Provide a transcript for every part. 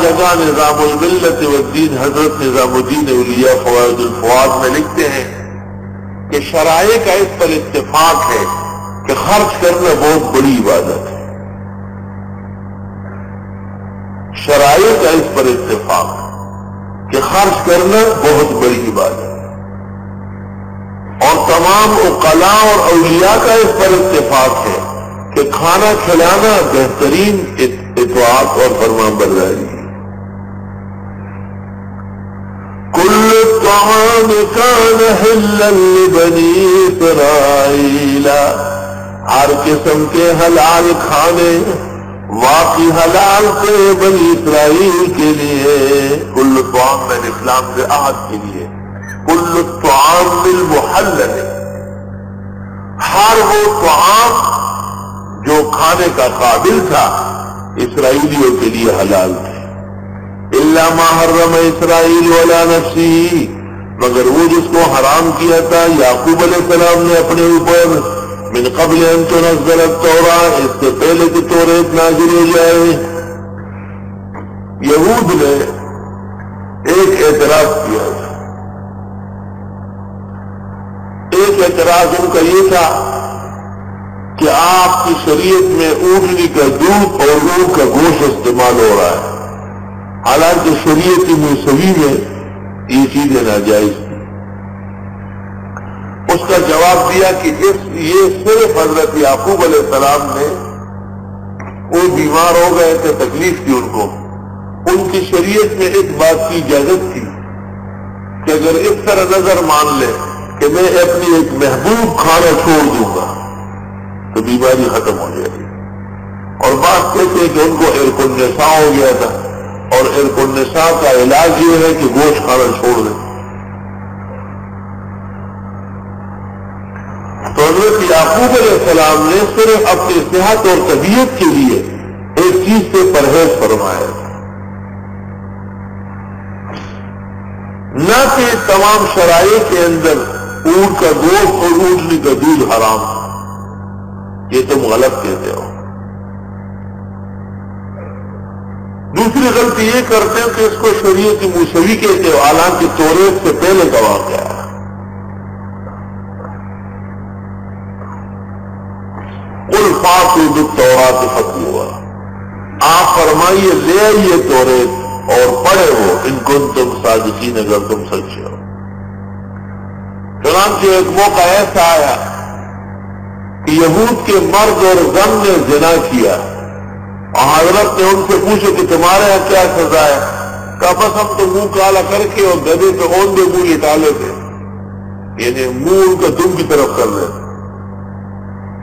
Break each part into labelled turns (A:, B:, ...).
A: جگہ نظام الملت والدین حضرت نظام الدین اولیاء فوائد الفواد میں لکھتے ہیں کہ شرائع کا اس پر اتفاق ہے کہ خرچ کرنا بہت بڑی عبادت ہے. شرائع کا اس پر اتفاق ہے کہ خرچ کرنا بہت بڑی عبادت ہے، اور تمام عقلاء اور اولیاء کا اس پر اتفاق ہے کہ کھانا کھلانا بہترین اطاعت اور فرمانبرداری ہے. کل الطعام کان حلا لبنی اسرائیل، ہر قسم کے حلال کھانے واقعی حلال تھے بنی اسرائیل کے لیے. کل الطعام میں اسلام کے عہد کے لیے، کل الطعام بالمحلل، ہر وہ طعام جو کھانے کا قابل تھا اسرائیلیوں کے لیے حلال تھے. الا ما حرم اسرائیل ولا نفسی، مگر وہ جس کو حرام کیا تھا یعقوب علیہ السلام نے اپنے اوپر، من قبل ان تنزل التوراۃ، اس سے پہلے کہ توریت نازل ہو جائے. یہود نے ایک اعتراض کیا تھا. ایک اعتراض ان کا یہ تھا کہ آپ کی شریعت میں اونٹنی کا دودھ اور اونٹ کا گوشت استعمال ہو رہا ہے، حالانکہ شریعت موسوی میں یہ چیزیں ناجائز تھی. اس کا جواب دیا کہ یہ صرف حضرت یعقوب علیہ السلام نے، وہ بیمار ہو گئے تھے، تکلیف تھی ان کو، ان کی شریعت میں ایک بات کی اجازت تھی کہ اگر اس طرح نظر مان لے کہ میں اپنی ایک محبوب کھانا چھوڑ دوں گا تو بیماری ختم ہو جائے گی. اور بات کہتے ہیں کہ ان کو عرق النساء ہو گیا تھا، اور عرق النساء کا علاج یہ ہے کہ گوشت کھانا چھوڑ دیں. تو حضرت یعقوب علیہ السلام نے صرف اپنی صحت اور طبیعت کے لیے ایک چیز سے پرہیز فرمایا تھا، نہ کہ تمام شرائع کے اندر اونٹ کا گوشت اور اونٹنی کا دودھ حرام ہے. یہ تم غلط کہتے ہو. دوسری غلطی یہ کرتے ہو کہ اس کو شریعت موسوی کہتے ہو، حالانکہ توریت سے پہلے کا واقعہ ہے. قل فاتوا بالتوراۃ فاتلوها، آپ فرمائیے لے آئیے توریت اور پڑھے ہو، ان کنتم صادقین، اگر تم سچے ہو. چنانچہ ایک موقع ایسا آیا کہ یہود کے مرد اور زن نے زنا کیا، اور حضرت نے ان سے پوچھا کہ تمہارے یہاں کیا سزا ہے؟ کہا بس ہم تو منہ کالا کر کے اور گدے پہ اوندے منہ لٹا لیتے، یعنی منہ ان کا دم کی طرف کر لیتے،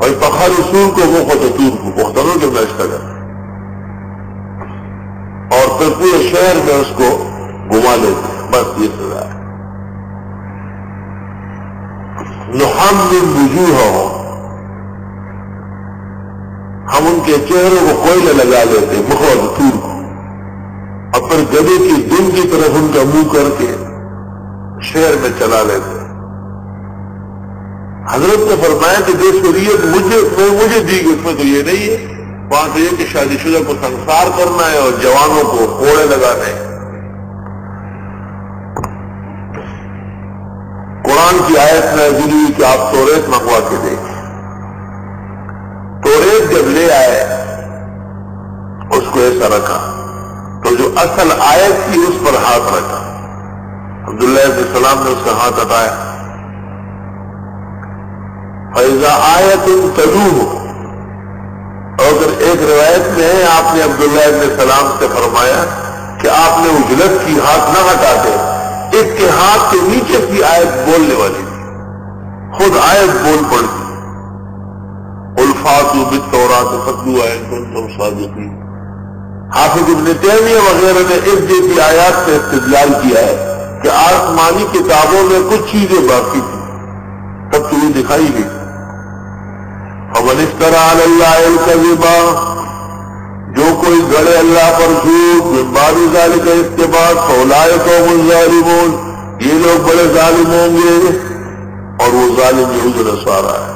A: اور پخر رسول کو وہ خطور کو مختلوں کے میچ کر، اور پھر پورے شہر میں اس کو گھما لیتے. بس یہ سزا ہے. نحمل وجوہہم، ہم ان کے چہروں کو کوئلہ لگا لیتے، مخوض تور کو، اور پھر گدے کی دم کی طرف ان کا منہ کر کے شہر میں چلا لیتے. حضرت نے فرمایا کہ جو شریعت مجھے دی گئی اس میں تو یہ نہیں ہے. وہاں تو یہ کہ شادی شدہ کو سنسار کرنا ہے اور جوانوں کو کوڑے لگانے ہیں. قرآن کی آیت نازل ہوئی کہ آپ توریت منگوا کے دیکھیں. توریت جب لے آئے اس کو ایسا رکھا تو جو اصل آیت تھی اس پر ہاتھ رکھا. عبداللہ علیہ السلام نے اس کا ہاتھ ہٹایا. فَإِذَا آیَةٌ تَلُوهُ، اور اگر ایک روایت میں ہے آپ نے عبداللہ علیہ السلام سے فرمایا کہ آپ نے اجلت کی ہاتھ نہ ہٹاتے، ایک کے ہاتھ کے نیچے کی آیت بولنے والی تھی، خود آیت بول پڑتی. قُلْ فَاتُوا بِالتَّوْرَاةِ فَاتْلُوهَا إِن كُنتُمْ صَادِقِينَ. حافظ ابن تیمیہ وغیرہ نے اس جیسی آیات سے استدلال کیا ہے کہ آسمانی کتابوں میں کچھ چیزیں باقی تھیں، تب تو یہ دکھائی گئی. فَمَنِ افْتَرَىٰ عَلَى اللَّهِ الْكَذِبَ، جو کوئی گڑے اللہ پر جھوٹ، من بعد ذلك، اس کے بعد، فَأُولَٰئِكَ هُمُ الظَّالِمُونَ، یہ لوگ بڑے ظالم ہوں گے، اور وہ ظالم یہود و نصارہ ہے.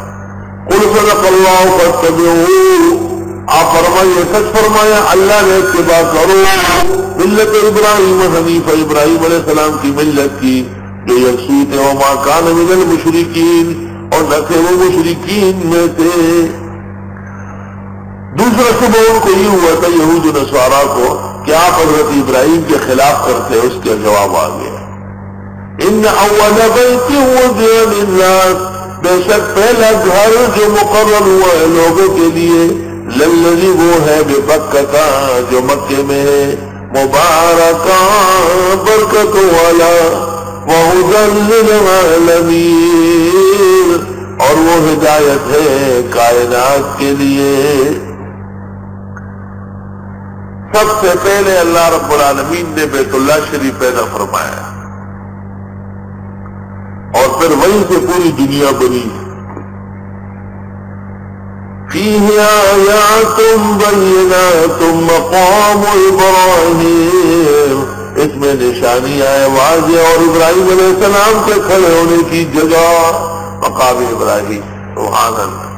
A: قُلْ صَدَقَ اللَّهُ فَاتَّبِعُوهُ، آپ فرمائیے سچ فرمایا اللہ نے اتباع کرو. ملت ابراہیم حنیفہ، ابراہیم علیہ السلام کی ملت کی جو یکسو تھے، وما کان من المشرکین، اور نہ تھے وہ مشرکین میں سے۔ دوسرا صبح ان کو یہ ہوا تھا یہود و نصارا کو کہ آپ حضرت ابراہیم کے خلاف کرتے، اس کے جواب آ گیا، ان اول بیت وضع للناس، بے شک پہلا گھر جو مقرر ہوا ہے لوگوں کے لیے، للذی وہ ہے ببکہ جو مکے میں ہے، مبارکہ برکت والا، وہدی للعالمین، اور وہ ہدایت ہے کائنات کے لیے۔ سب سے پہلے اللہ رب العالمین نے بیت اللہ شریف پیدا فرمایا اور پھر وہیں سے پوری دنیا بنی۔ فیہ آیات بینات مقام ابراہیم، اس میں نشانیاں ہیں واضح، اور ابراہیم علیہ السلام کے کھڑے ہونے کی جگہ مقام ابراہیم۔ سبحان اللہ۔